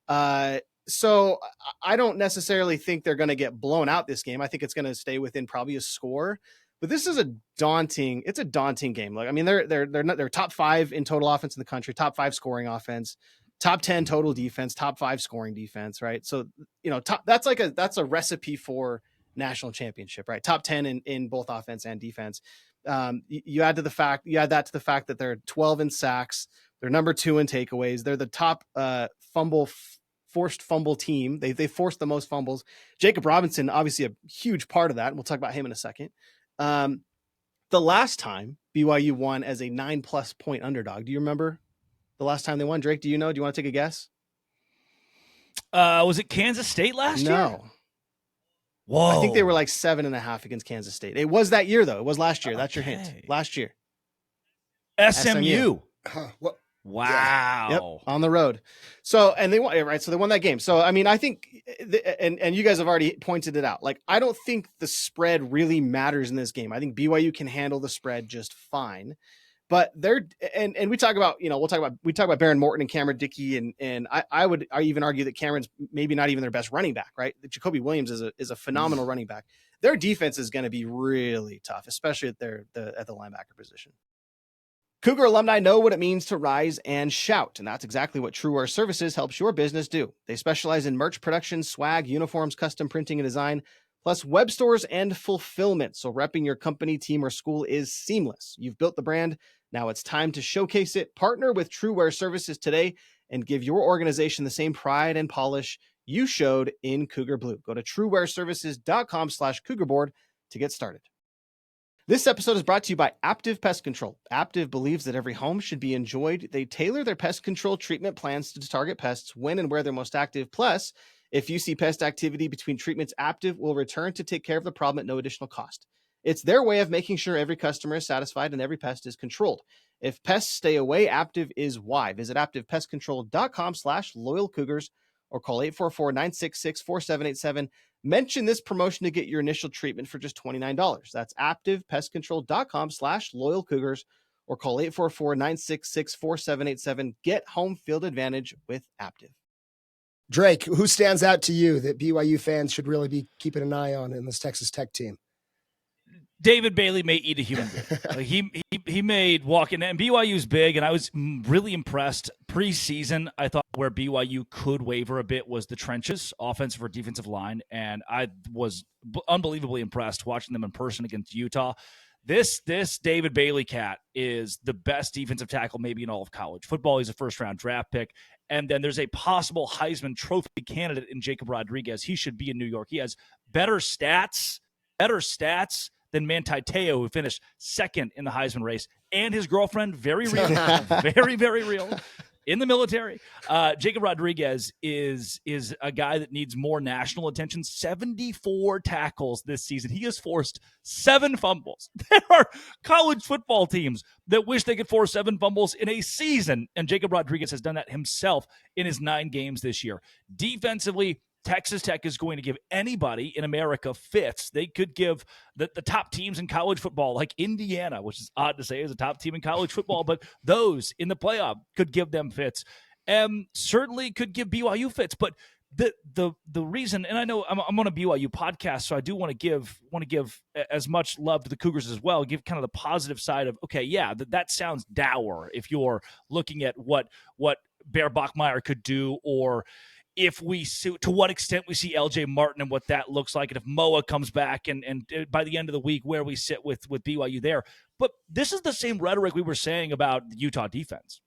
So I don't necessarily think they're going to get blown out this game. I think it's going to stay within probably a score. But this is a daunting game. Like, I mean, they're top 5 in total offense in the country, top 5 scoring offense, top 10 total defense, top 5 scoring defense, right? So, that's a recipe for national championship, right? Top 10 in both offense and defense. You add that to the fact that they're 12 in sacks, they're number 2 in takeaways, they're the top fumble forced fumble team. They forced the most fumbles. Jacob Robinson, obviously a huge part of that. And we'll talk about him in a second. The last time BYU won as a 9+ point underdog, do you remember the last time they won? Drake, do you know? Do you want to take a guess? Was it Kansas State last year? No. Whoa. I think they were like 7.5 against Kansas State. It was that year, though. It was last year. That's your hint. Last year. SMU. Huh, what? Wow. Yep, on the road. So, and they won, right? So they won that game. So, I mean, I think, and you guys have already pointed it out. Like, I don't think the spread really matters in this game. I think BYU can handle the spread just fine. But they're, and we talk about, we talk about Baron Morton and Cameron Dickey, and I would even argue that Cameron's maybe not even their best running back, right? Jacoby Williams is a phenomenal running back. Their defense is going to be really tough, especially at the linebacker position. Cougar alumni know what it means to rise and shout, and that's exactly what TrueWear Services helps your business do. They specialize in merch production, swag, uniforms, custom printing and design, plus web stores and fulfillment, so repping your company, team, or school is seamless. You've built the brand. Now it's time to showcase it. Partner with TrueWear Services today and give your organization the same pride and polish you showed in Cougar Blue. Go to truewearservices.com/CougarBoard to get started. This episode is brought to you by Aptive Pest Control. Aptive believes that every home should be enjoyed. They tailor their pest control treatment plans to target pests when and where they're most active. Plus, if you see pest activity between treatments, Aptive will return to take care of the problem at no additional cost. It's their way of making sure every customer is satisfied and every pest is controlled. If pests stay away, Aptive is why. Visit AptivePestControl.com/loyalcougars or call 844-966-4787. Mention this promotion to get your initial treatment for just $29. That's AptivePestControl.com/loyalcougars or call 844-966-4787. Get home field advantage with Aptive. Drake, who stands out to you that BYU fans should really be keeping an eye on in this Texas Tech team? David Bailey may eat a human being. Like he made walking, and BYU's big, and I was really impressed. Preseason, I thought where BYU could waver a bit was the trenches, offensive or defensive line, and I was unbelievably impressed watching them in person against Utah. This David Bailey cat is the best defensive tackle maybe in all of college football. He's a first-round draft pick. And then there's a possible Heisman Trophy candidate in Jacob Rodriguez. He should be in New York. He has better stats than Manti Te'o, who finished second in the Heisman race, and his girlfriend, very real, very, very real, in the military. Jacob Rodriguez is a guy that needs more national attention. 74 tackles this season. He has forced 7 fumbles. There are college football teams that wish they could force 7 fumbles in a season, and Jacob Rodriguez has done that himself in his 9 games this year. Defensively, Texas Tech is going to give anybody in America fits. They could give the top teams in college football, like Indiana, which is odd to say is a top team in college football, but those in the playoff could give them fits, and certainly could give BYU fits. But the reason, and I know I'm on a BYU podcast, so I do want to give as much love to the Cougars as well. Give kind of the positive side of, okay, yeah, that sounds dour if you're looking at what Bear Bachmeier could do, or if we see, to what extent we see LJ Martin and what that looks like, and if Moa comes back and by the end of the week where we sit with BYU there. But this is the same rhetoric we were saying about the Utah defense.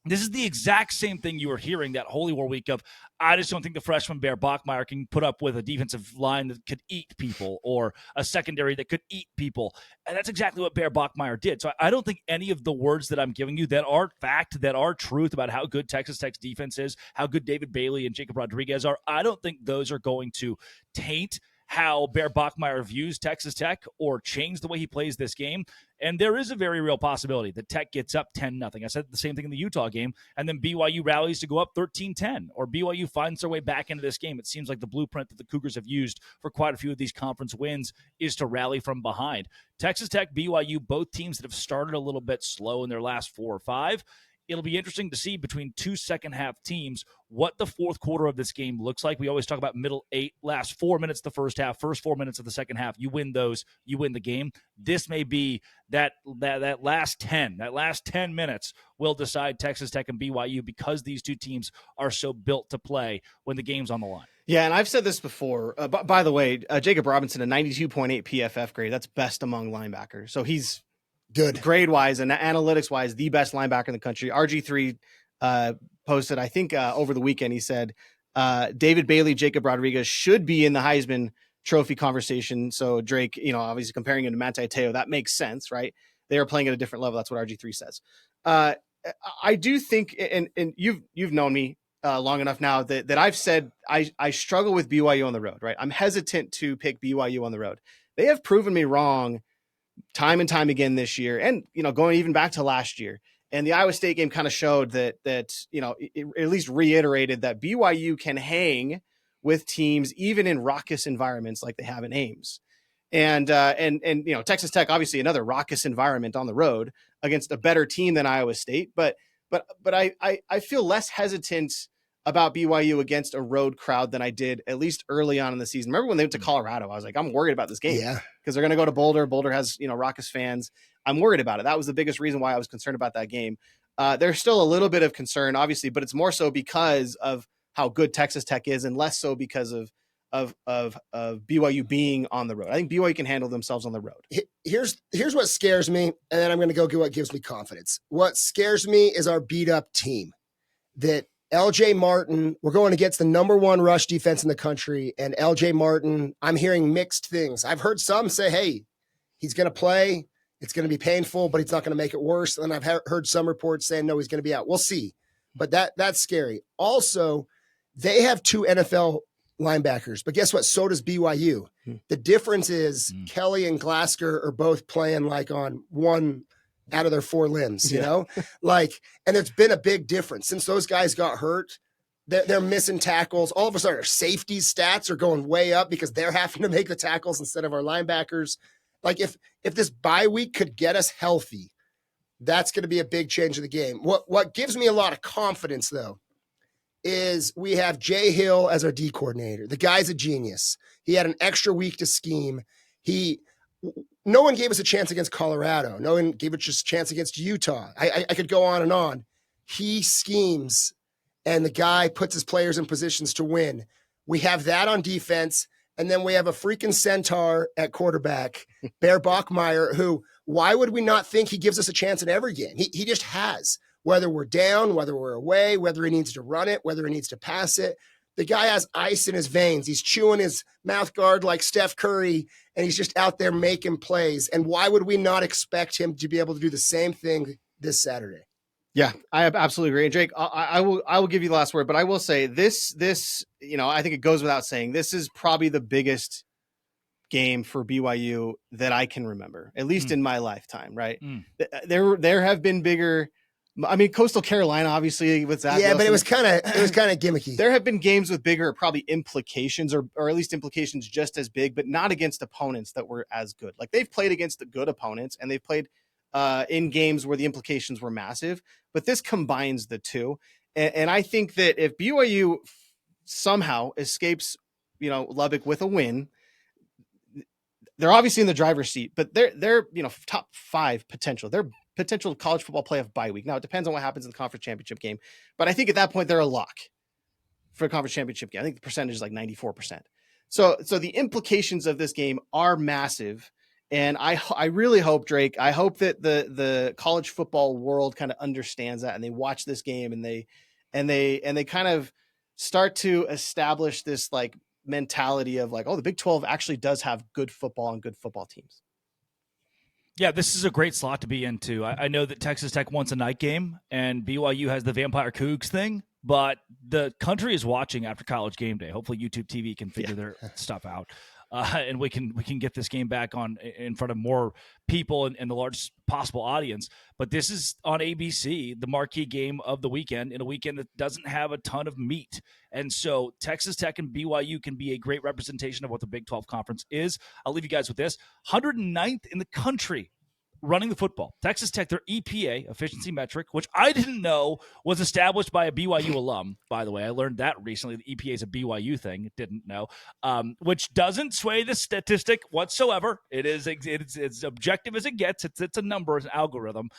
This is the exact same thing you were hearing that Holy War week of, I just don't think the freshman Bear Bachmeier can put up with a defensive line that could eat people or a secondary that could eat people. And that's exactly what Bear Bachmeier did. So I don't think any of the words that I'm giving you that are fact, that are truth about how good Texas Tech's defense is, how good David Bailey and Jacob Rodriguez are, I don't think those are going to taint how Bear Bachmeier views Texas Tech or change the way he plays this game. And there is a very real possibility that Tech gets up 10-0. I said the same thing in the Utah game, and then BYU rallies to go up 13-10, or BYU finds their way back into this game. It seems like the blueprint that the Cougars have used for quite a few of these conference wins is to rally from behind. Texas Tech, BYU, both teams that have started a little bit slow in their last 4 or 5. It'll be interesting to see between 2 second-half teams what the fourth quarter of this game looks like. We always talk about middle 8, last 4 minutes of the first half, first 4 minutes of the second half. You win those, you win the game. This may be that last 10. That last 10 minutes will decide Texas Tech and BYU, because these two teams are so built to play when the game's on the line. Yeah, and I've said this before. By the way, Jacob Robinson, a 92.8 PFF grade. That's best among linebackers. So he's good grade-wise and analytics-wise, the best linebacker in the country. RG3 posted, I think over the weekend, he said David Bailey, Jacob Rodriguez should be in the Heisman Trophy conversation. So Drake, obviously comparing him to Manti Te'o, that makes sense, right? They are playing at a different level. That's what RG3 says. I do think, and you've known me long enough now that I've said I struggle with BYU on the road, right? I'm hesitant to pick BYU on the road. They have proven me wrong time and time again this year, and going even back to last year. And the Iowa State game kind of showed that it at least reiterated that BYU can hang with teams even in raucous environments like they have in Ames. And Texas Tech, obviously another raucous environment on the road against a better team than Iowa State. But I feel less hesitant about BYU against a road crowd than I did at least early on in the season. Remember when they went to Colorado? I was like, I'm worried about this game because they're going to go to Boulder. Boulder has, raucous fans. I'm worried about it. That was the biggest reason why I was concerned about that game. There's still a little bit of concern, obviously, but it's more so because of how good Texas Tech is and less so because of BYU being on the road. I think BYU can handle themselves on the road. Here's what scares me, and then I'm going to go get what gives me confidence. What scares me is our beat up team. That LJ Martin, we're going against the number one rush defense in the country, and LJ Martin, I'm hearing mixed things. I've heard some say, hey, he's going to play. It's going to be painful, but he's not going to make it worse. And I've heard some reports saying, no, he's going to be out. We'll see. But that's scary. Also, they have 2 NFL linebackers, but guess what? So does BYU. The difference is Kelly and Glasgow are both playing like on one out of their 4 limbs, and it's been a big difference since those guys got hurt. They're missing tackles. All of a sudden, our safety stats are going way up because they're having to make the tackles instead of our linebackers. Like if this bye week could get us healthy, that's going to be a big change of the game. What gives me a lot of confidence though is we have Jay Hill as our D coordinator. The guy's a genius. He had an extra week to scheme. No one gave us a chance against Colorado. No one gave us a chance against Utah. I could go on and on. He schemes, and the guy puts his players in positions to win. We have that on defense, and then we have a freaking centaur at quarterback, Bear Bachmeier, who, why would we not think he gives us a chance in every game? He just has. Whether we're down, whether we're away, whether he needs to run it, whether he needs to pass it. The guy has ice in his veins. He's chewing his mouth guard like Steph Curry, and he's just out there making plays. And why would we not expect him to be able to do the same thing this Saturday? Yeah, I absolutely agree. And Jake, I will give you the last word, but I will say this, I think it goes without saying, this is probably the biggest game for BYU that I can remember, at least in my lifetime, right? There have been bigger. I mean, Coastal Carolina, obviously, with that. Yeah, but it was kind of gimmicky. There have been games with bigger, probably implications, or at least implications just as big, but not against opponents that were as good. Like they've played against the good opponents, and they've played in games where the implications were massive. But this combines the two, and I think that if BYU somehow escapes, Lubbock with a win, they're obviously in the driver's seat. But they're top 5 potential. They're potential college football playoff bye week. Now it depends on what happens in the conference championship game, but I think at that point they're a lock for a conference championship game. I think the percentage is like 94%. So the implications of this game are massive. And I really hope, Drake, I hope that the college football world kind of understands that, and they watch this game and they kind of start to establish this like mentality of like, oh, the Big 12 actually does have good football and good football teams. Yeah, this is a great slot to be into. I know that Texas Tech wants a night game, and BYU has the Vampire Cougs thing, but the country is watching after College Game Day. Hopefully YouTube TV can figure their stuff out, and we can get this game back on in front of more people and the largest possible audience. But this is on ABC, the marquee game of the weekend, in a weekend that doesn't have a ton of meat. And so Texas Tech and BYU can be a great representation of what the Big 12 Conference is. I'll leave you guys with this. 109th in the country running the football. Texas Tech, their EPA, efficiency metric, which I didn't know was established by a BYU alum, by the way. I learned that recently. The EPA is a BYU thing. Didn't know. Which doesn't sway the statistic whatsoever. It's as objective as it gets. It's a number, it's an algorithm.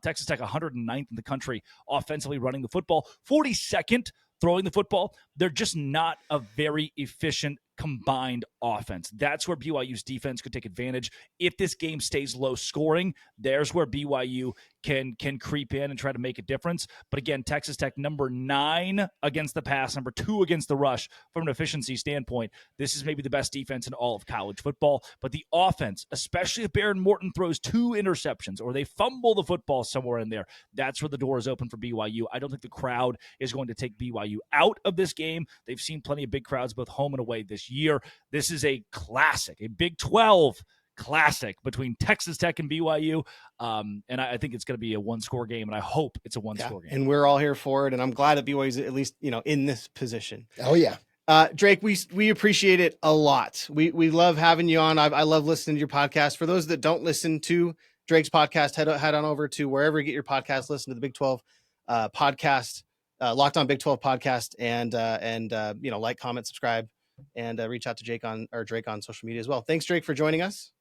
Texas Tech, 109th in the country offensively running the football, 42nd throwing the football. they're just not a very efficient combined offense. That's where BYU's defense could take advantage. If this game stays low scoring, there's where BYU can creep in and try to make a difference. But again, Texas Tech, number 9 against the pass, number 2 against the rush. From an efficiency standpoint, this is maybe the best defense in all of college football. But the offense, especially if Baron Morton throws 2 interceptions or they fumble the football somewhere in there, that's where the door is open for BYU. I don't think the crowd is going to take BYU out of this game. They've seen plenty of big crowds both home and away this year. This is a classic, a Big 12 classic between Texas Tech and BYU. And I think it's going to be a one-score game, and I hope it's a one-score game. And we're all here for it, and I'm glad that BYU is at least, in this position. Oh, yeah. Drake, we appreciate it a lot. We love having you on. I love listening to your podcast. For those that don't listen to Drake's podcast, head on over to wherever you get your podcast, listen to the Big 12 podcast, LockedOn Big 12 podcast, and like, comment, subscribe, and reach out to Drake on social media as well. Thanks, Drake, for joining us.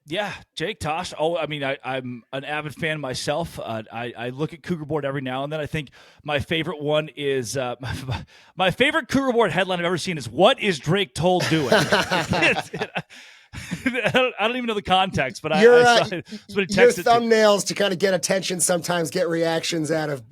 Yeah, Jake, Tosh. Oh, I mean, I'm an avid fan myself. I look at Cougar Board every now and then. I think my favorite one is my favorite Cougar Board headline I've ever seen is "What is Drake told doing?" I don't even know the context, but your thumbnails to kind of get attention sometimes get reactions out of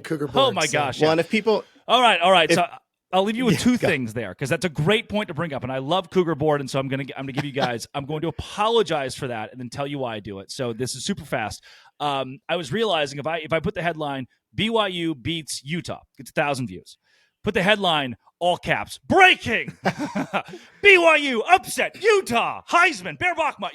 Cougar Board. Oh my gosh! Well, and if people, all right. So I'll leave you with 2 things there, because that's a great point to bring up, and I love Cougar Board, and so I'm gonna give you guys. I'm going to apologize for that, and then tell you why I do it. So this is super fast. I was realizing if I put the headline BYU beats Utah, it's 1,000 views. Put the headline all caps, breaking, BYU upset Utah, Heisman, Bear Bachma,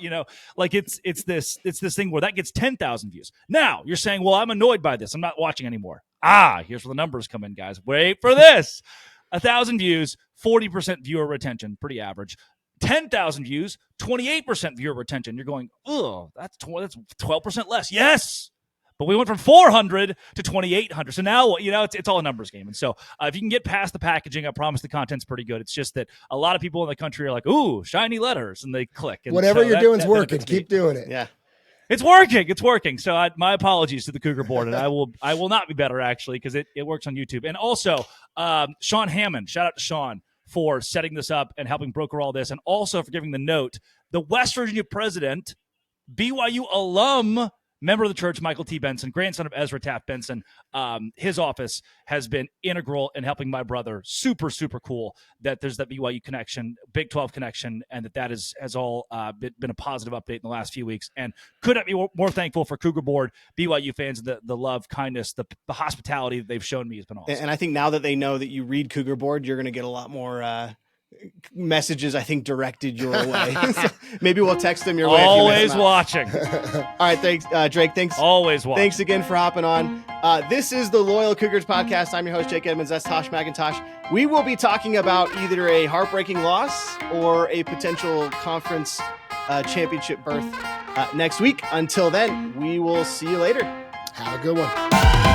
it's this thing where that gets 10,000 views. Now you're saying, well, I'm annoyed by this. I'm not watching anymore. Here's where the numbers come in, guys. Wait for this. 1,000 views, 40% viewer retention, pretty average. 10,000 views, 28% viewer retention. You're going, oh, that's 12% less. Yes. But we went from 400 to 2,800. So now, it's all a numbers game. And so if you can get past the packaging, I promise the content's pretty good. It's just that a lot of people in the country are like, ooh, shiny letters, and they click. And whatever you're doing is working. Keep doing it. Yeah. It's working. So my apologies to the Cougar Board, and I will not be better, actually, because it works on YouTube. And also, Sean Hammond, shout out to Sean for setting this up and helping broker all this, and also for giving the note. The West Virginia president, BYU alum, member of the church, Michael T. Benson, grandson of Ezra Taft Benson. His office has been integral in helping my brother. Super, super cool that there's that BYU connection, Big 12 connection, and that has all been a positive update in the last few weeks. And could not be more thankful for Cougar Board, BYU fans, the love, kindness, the hospitality that they've shown me has been awesome. And I think now that they know that you read Cougar Board, you're going to get a lot more messages, I think, directed your way. So maybe we'll text them your way. Always watching. All right, thanks, Drake. Thanks. Always watching. Thanks again for hopping on. This is the Loyal Cougars podcast. I'm your host, Jake Edmonds. That's Tosh Mackintosh. We will be talking about either a heartbreaking loss or a potential conference championship berth next week. Until then, we will see you later. Have a good one.